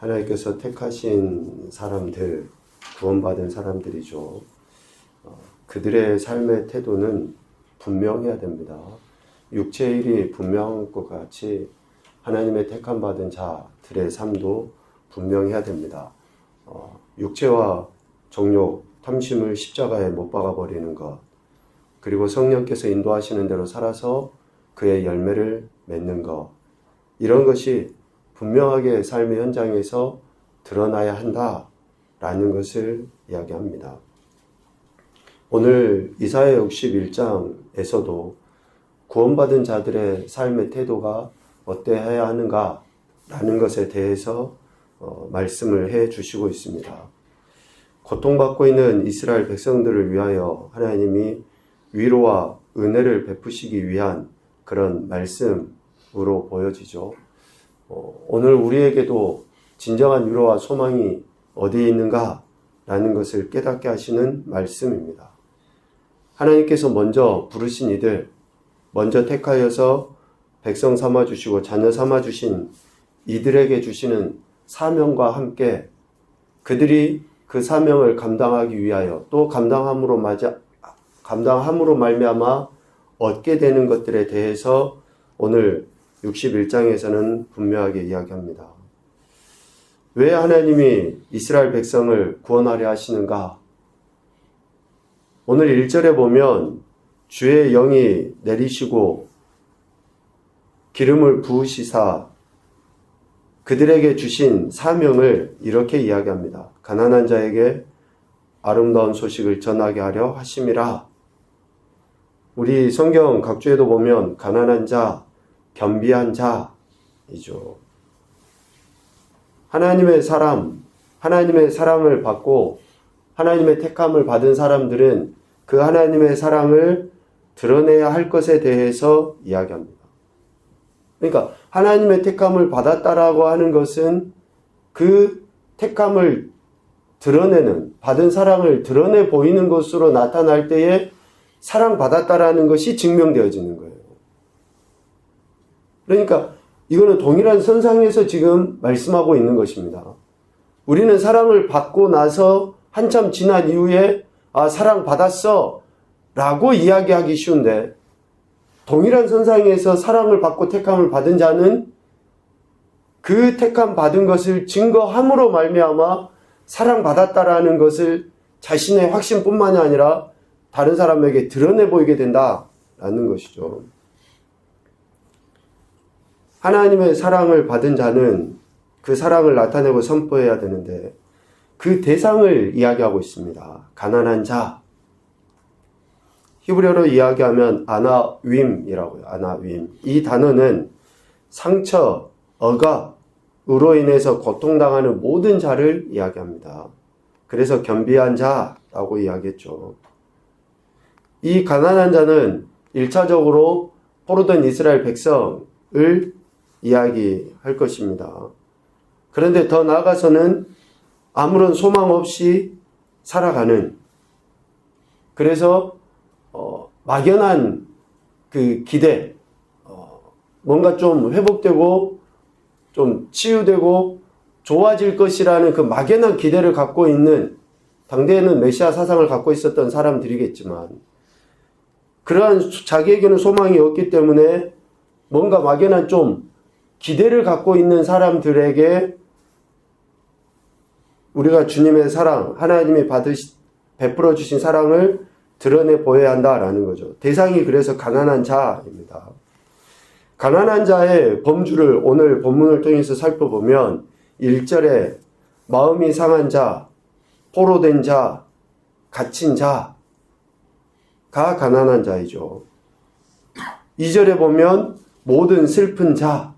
하나님께서 택하신 사람들, 구원받은 사람들이죠. 그들의 삶의 태도는 분명해야 됩니다. 육체의 일이 분명한 것 같이 하나님의 택함 받은 자들의 삶도 분명해야 됩니다. 육체와 정욕, 탐심을 십자가에 못 박아버리는 것, 그리고 성령께서 인도하시는 대로 살아서 그의 열매를 맺는 것, 이런 것이 분명하게 삶의 현장에서 드러나야 한다라는 것을 이야기합니다. 오늘 이사야 61장에서도 구원받은 자들의 삶의 태도가 어때야 하는가라는 것에 대해서 말씀을 해 주시고 있습니다. 고통받고 있는 이스라엘 백성들을 위하여 하나님이 위로와 은혜를 베푸시기 위한 그런 말씀으로 보여지죠. 오늘 우리에게도 진정한 위로와 소망이 어디에 있는가라는 것을 깨닫게 하시는 말씀입니다. 하나님께서 먼저 부르신 이들, 먼저 택하여서 백성 삼아주시고 자녀 삼아주신 이들에게 주시는 사명과 함께 그들이 그 사명을 감당하기 위하여 또 감당함으로 말미암아 얻게 되는 것들에 대해서 오늘 61장에서는 분명하게 이야기합니다. 왜 하나님이 이스라엘 백성을 구원하려 하시는가? 오늘 1절에 보면 주의 영이 내리시고 기름을 부으시사 그들에게 주신 사명을 이렇게 이야기합니다. 가난한 자에게 아름다운 소식을 전하게 하려 하심이라. 우리 성경 각주에도 보면 가난한 자, 겸비한 자이죠. 하나님의 사랑을 받고 하나님의 택함을 받은 사람들은 그 하나님의 사랑을 드러내야 할 것에 대해서 이야기합니다. 그러니까 하나님의 택함을 받았다라고 하는 것은 그 택함을 드러내는, 받은 사랑을 드러내 보이는 것으로 나타날 때에 사랑받았다라는 것이 증명되어지는 거예요. 그러니까 이거는 동일한 선상에서 지금 말씀하고 있는 것입니다. 우리는 사랑을 받고 나서 한참 지난 이후에 사랑받았어 라고 이야기하기 쉬운데 동일한 선상에서 사랑을 받고 택함을 받은 자는 그 택함 받은 것을 증거함으로 말미암아 사랑받았다라는 것을 자신의 확신뿐만이 아니라 다른 사람에게 드러내 보이게 된다라는 것이죠. 하나님의 사랑을 받은 자는 그 사랑을 나타내고 선포해야 되는데 그 대상을 이야기하고 있습니다. 가난한 자. 히브리어로 이야기하면 아나윈이라고요. 아나윈. 이 단어는 상처, 억압으로 인해서 고통당하는 모든 자를 이야기합니다. 그래서 겸비한 자라고 이야기했죠. 이 가난한 자는 1차적으로 포로된 이스라엘 백성을 이야기할 것입니다. 그런데 더 나아가서는 아무런 소망 없이 살아가는, 그래서 막연한 그 기대, 뭔가 좀 회복되고 좀 치유되고 좋아질 것이라는 그 막연한 기대를 갖고 있는, 당대에는 메시아 사상을 갖고 있었던 사람들이겠지만 그러한 자기에게는 소망이 없기 때문에 뭔가 막연한 좀 기대를 갖고 있는 사람들에게 우리가 주님의 사랑, 하나님이 베풀어 주신 사랑을 드러내 보여야 한다라는 거죠. 대상이 그래서 가난한 자입니다. 가난한 자의 범주를 오늘 본문을 통해서 살펴보면 1절에 마음이 상한 자, 포로된 자, 갇힌 자가 가난한 자이죠. 2절에 보면 모든 슬픈 자,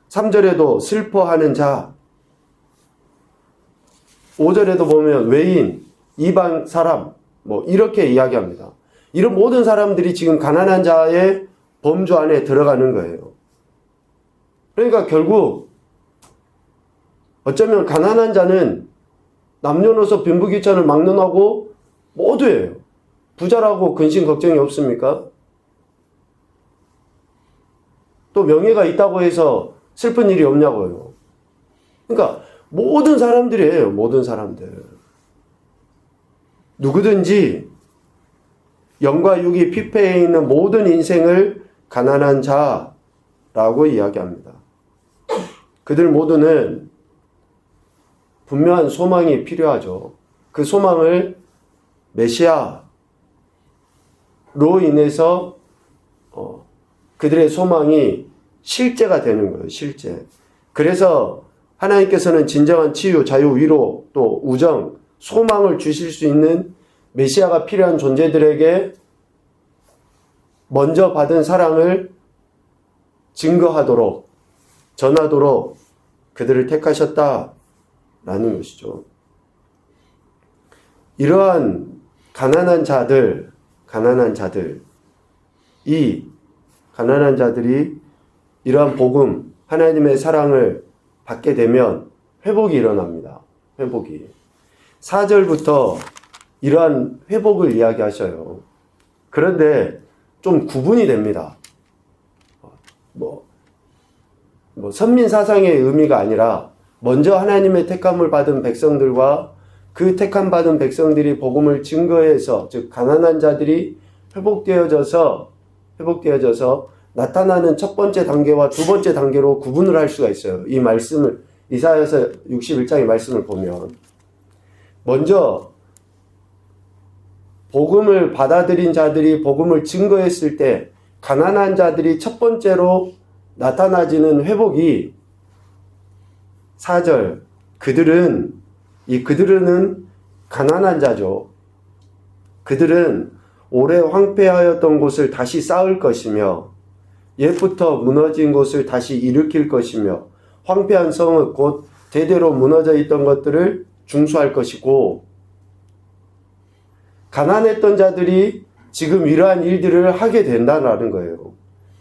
3절에도 슬퍼하는 자, 5절에도 보면 외인, 이방 사람, 이렇게 이야기합니다. 이런 모든 사람들이 지금 가난한 자의 범주 안에 들어가는 거예요. 그러니까 결국 어쩌면 가난한 자는 남녀노소 빈부귀천을 막론하고 모두예요. 부자라고 근심 걱정이 없습니까? 또 명예가 있다고 해서 슬픈 일이 없냐고요. 그러니까 모든 사람들이에요. 모든 사람들. 누구든지 영과 육이 피폐해 있는 모든 인생을 가난한 자라고 이야기합니다. 그들 모두는 분명한 소망이 필요하죠. 그 소망을 메시아로 인해서 그들의 소망이 실제가 되는 거예요. 실제. 그래서 하나님께서는 진정한 치유, 자유, 위로, 또 우정, 소망을 주실 수 있는 메시아가 필요한 존재들에게 먼저 받은 사랑을 증거하도록, 전하도록 그들을 택하셨다라는 것이죠. 이러한 가난한 자들이 이러한 복음, 하나님의 사랑을 받게 되면 회복이 일어납니다. 회복이. 4절부터 이러한 회복을 이야기하셔요. 그런데 좀 구분이 됩니다. 선민사상의 의미가 아니라 먼저 하나님의 택함을 받은 백성들과 그 택함 받은 백성들이 복음을 증거해서, 즉 가난한 자들이 회복되어져서 나타나는 첫 번째 단계와 두 번째 단계로 구분을 할 수가 있어요. 이 말씀을 이사야서 61장의 말씀을 보면 먼저 복음을 받아들인 자들이 복음을 증거했을 때 가난한 자들이 첫 번째로 나타나지는 회복이 4절 그들은 가난한 자죠. 그들은 오래 황폐하였던 곳을 다시 쌓을 것이며 옛부터 무너진 곳을 다시 일으킬 것이며 황폐한 성은 곧 대대로 무너져 있던 것들을 중수할 것이고, 가난했던 자들이 지금 이러한 일들을 하게 된다는 거예요.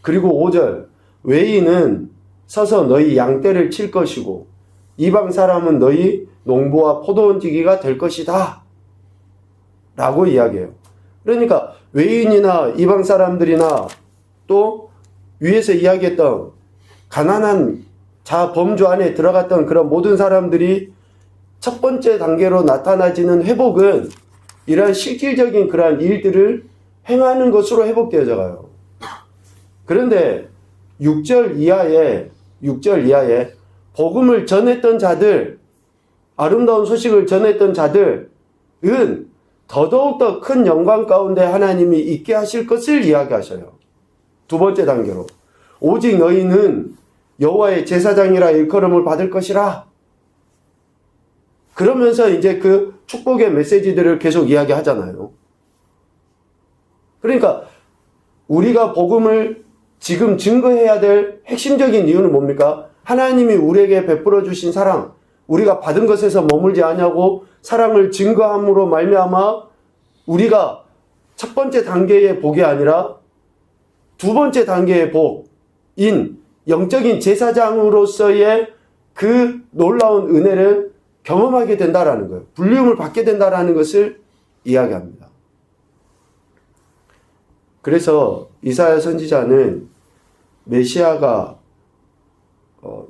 그리고 5절 외인은 서서 너희 양떼를 칠 것이고 이방 사람은 너희 농부와 포도원지기가 될 것이다 라고 이야기해요. 그러니까 외인이나 이방 사람들이나 또 위에서 이야기했던 가난한 자 범주 안에 들어갔던 그런 모든 사람들이 첫 번째 단계로 나타나지는 회복은 이러한 실질적인 그러한 일들을 행하는 것으로 회복되어져 가요. 그런데 6절 이하에 복음을 전했던 자들, 아름다운 소식을 전했던 자들은 더더욱 더 큰 영광 가운데 하나님이 있게 하실 것을 이야기하셔요. 두 번째 단계로 오직 너희는 여호와의 제사장이라 일컬음을 받을 것이라. 그러면서 이제 그 축복의 메시지들을 계속 이야기하잖아요. 그러니까 우리가 복음을 지금 증거해야 될 핵심적인 이유는 뭡니까? 하나님이 우리에게 베풀어 주신 사랑, 우리가 받은 것에서 머물지 아니하고 사랑을 증거함으로 말미암아 우리가 첫 번째 단계의 복이 아니라 두 번째 단계의 복인 영적인 제사장으로서의 그 놀라운 은혜를 경험하게 된다라는 거예요. 불리움을 받게 된다라는 것을 이야기합니다. 그래서 이사야 선지자는 메시아가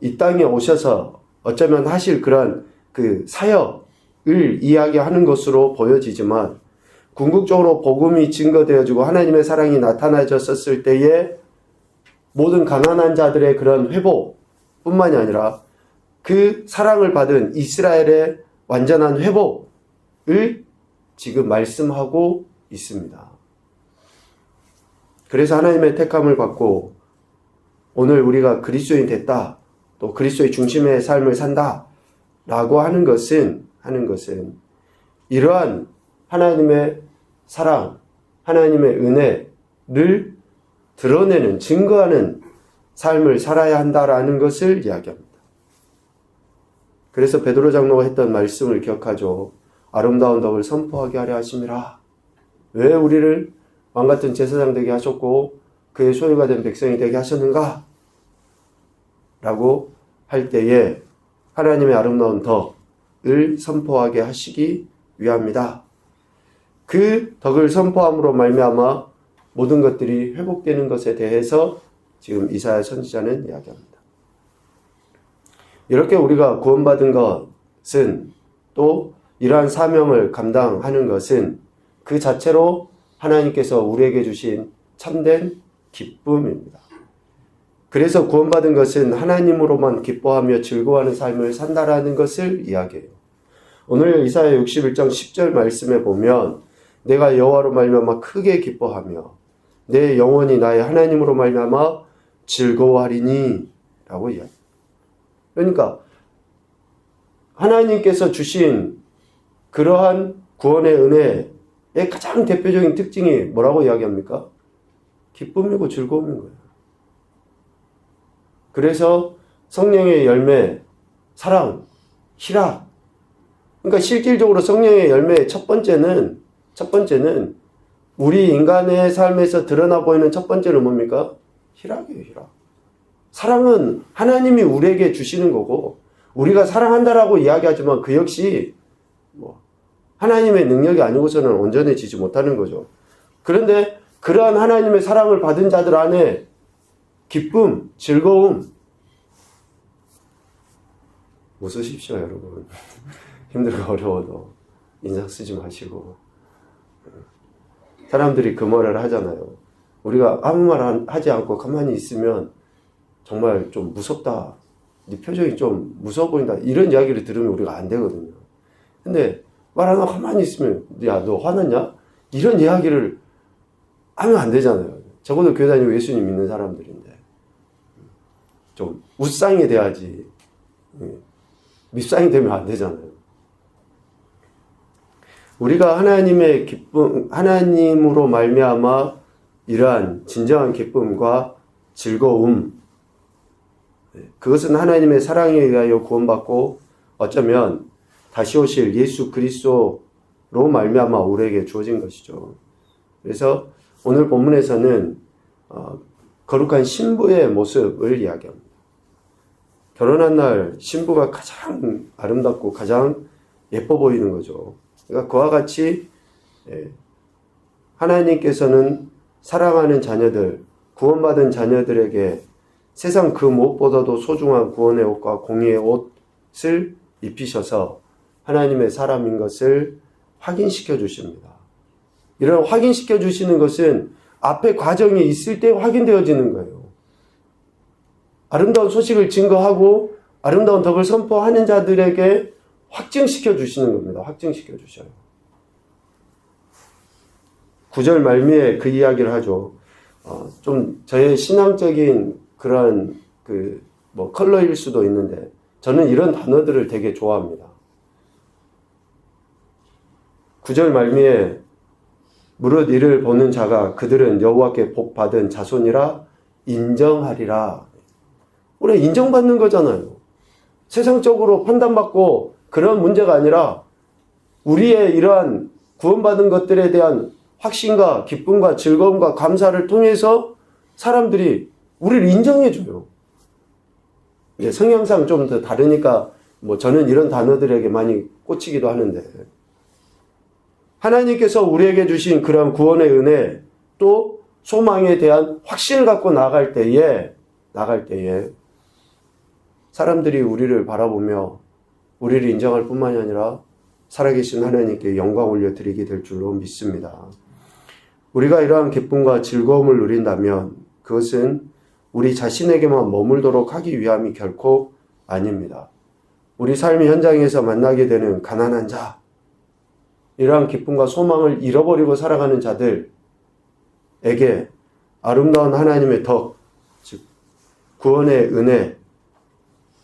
이 땅에 오셔서 어쩌면 하실 그런 그 사역을 이야기하는 것으로 보여지지만, 궁극적으로 복음이 증거되어지고 하나님의 사랑이 나타나졌을 때에 모든 가난한 자들의 그런 회복뿐만이 아니라 그 사랑을 받은 이스라엘의 완전한 회복을 지금 말씀하고 있습니다. 그래서 하나님의 택함을 받고 오늘 우리가 그리스도인 됐다, 또 그리스도의 중심의 삶을 산다 라고 하는 것은 이러한 하나님의 사랑, 하나님의 은혜를 드러내는, 증거하는 삶을 살아야 한다라는 것을 이야기합니다. 그래서 베드로 장로가 했던 말씀을 기억하죠. 아름다운 덕을 선포하게 하려 하심이라. 왜 우리를 왕같은 제사장 되게 하셨고 그의 소유가 된 백성이 되게 하셨는가? 라고 할 때에 하나님의 아름다운 덕을 선포하게 하시기 위함이다. 그 덕을 선포함으로 말미암아 모든 것들이 회복되는 것에 대해서 지금 이사야 선지자는 이야기합니다. 이렇게 우리가 구원받은 것은 또 이러한 사명을 감당하는 것은 그 자체로 하나님께서 우리에게 주신 참된 기쁨입니다. 그래서 구원받은 것은 하나님으로만 기뻐하며 즐거워하는 삶을 산다라는 것을 이야기해요. 오늘 이사야 61장 10절 말씀에 보면 내가 여호와로 말미암아 크게 기뻐하며 내 영혼이 나의 하나님으로 말미암아 즐거워하리니 라고 이야기해요. 그러니까 하나님께서 주신 그러한 구원의 은혜의 가장 대표적인 특징이 뭐라고 이야기합니까? 기쁨이고 즐거움인 거예요. 그래서 성령의 열매, 사랑, 희락. 그러니까 실질적으로 성령의 열매의 첫 번째는 우리 인간의 삶에서 드러나 보이는 첫 번째는 뭡니까? 희락이에요, 희락. 사랑은 하나님이 우리에게 주시는 거고, 우리가 사랑한다라고 이야기하지만 그 역시 하나님의 능력이 아니고서는 온전해지지 못하는 거죠. 그런데 그러한 하나님의 사랑을 받은 자들 안에 기쁨, 즐거움, 웃으십시오, 여러분. 힘들고 어려워도 인상 쓰지 마시고. 사람들이 그 말을 하잖아요. 우리가 아무 말 하지 않고 가만히 있으면 정말 좀 무섭다. 네 표정이 좀 무서워 보인다. 이런 이야기를 들으면 우리가 안 되거든요. 근데 말 안 하고 가만히 있으면 야, 너 화났냐? 이런 이야기를 하면 안 되잖아요. 적어도 교회 다니고 예수님 믿는 사람들인데. 좀 웃상이 돼야지. 밉상이 되면 안 되잖아요. 우리가 하나님의 기쁨, 하나님으로 말미암아 이러한 진정한 기쁨과 즐거움, 그것은 하나님의 사랑에 의하여 구원받고 어쩌면 다시 오실 예수 그리스도로 말미암아 우리에게 주어진 것이죠. 그래서 오늘 본문에서는 거룩한 신부의 모습을 이야기합니다. 결혼한 날 신부가 가장 아름답고 가장 예뻐 보이는 거죠. 그러니까 그와 같이 하나님께서는 사랑하는 자녀들, 구원받은 자녀들에게 세상 그 무엇보다도 소중한 구원의 옷과 공의의 옷을 입히셔서 하나님의 사람인 것을 확인시켜 주십니다. 이런 확인시켜 주시는 것은 앞에 과정이 있을 때 확인되어지는 거예요. 아름다운 소식을 증거하고 아름다운 덕을 선포하는 자들에게 확증시켜 주시는 겁니다. 확증시켜 주셔요. 9절 말미에 그 이야기를 하죠. 좀 저의 신앙적인 그런 컬러일 수도 있는데 저는 이런 단어들을 되게 좋아합니다. 9절 말미에 무릇 이를 보는 자가 그들은 여호와께 복 받은 자손이라 인정하리라. 우리 인정받는 거잖아요. 세상적으로 판단받고 그런 문제가 아니라 우리의 이러한 구원받은 것들에 대한 확신과 기쁨과 즐거움과 감사를 통해서 사람들이 우리를 인정해줘요. 이제 성향상 좀 더 다르니까 저는 이런 단어들에게 많이 꽂히기도 하는데 하나님께서 우리에게 주신 그런 구원의 은혜 또 소망에 대한 확신을 갖고 나갈 때에 사람들이 우리를 바라보며 우리를 인정할 뿐만이 아니라 살아계신 하나님께 영광 올려드리게 될 줄로 믿습니다. 우리가 이러한 기쁨과 즐거움을 누린다면 그것은 우리 자신에게만 머물도록 하기 위함이 결코 아닙니다. 우리 삶의 현장에서 만나게 되는 가난한 자, 이러한 기쁨과 소망을 잃어버리고 살아가는 자들에게 아름다운 하나님의 덕, 즉 구원의 은혜,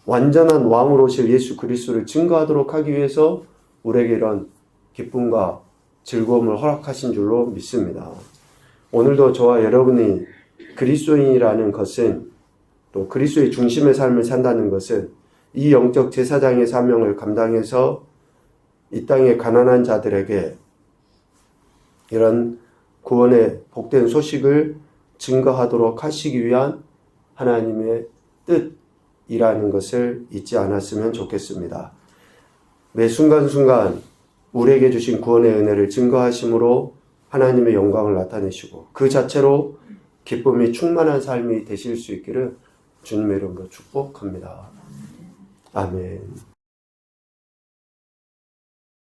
완전한 왕으로 오실 예수 그리스도를 증거하도록 하기 위해서 우리에게 이런 기쁨과 즐거움을 허락하신 줄로 믿습니다. 오늘도 저와 여러분이 그리스도인이라는 것은 또 그리스도의 중심의 삶을 산다는 것은 이 영적 제사장의 사명을 감당해서 이 땅의 가난한 자들에게 이런 구원의 복된 소식을 증거하도록 하시기 위한 하나님의 뜻이라는 것을 잊지 않았으면 좋겠습니다. 매 순간순간 우리에게 주신 구원의 은혜를 증거하심으로 하나님의 영광을 나타내시고 그 자체로 기쁨이 충만한 삶이 되실 수 있기를 주님의 이름으로 축복합니다. 아멘.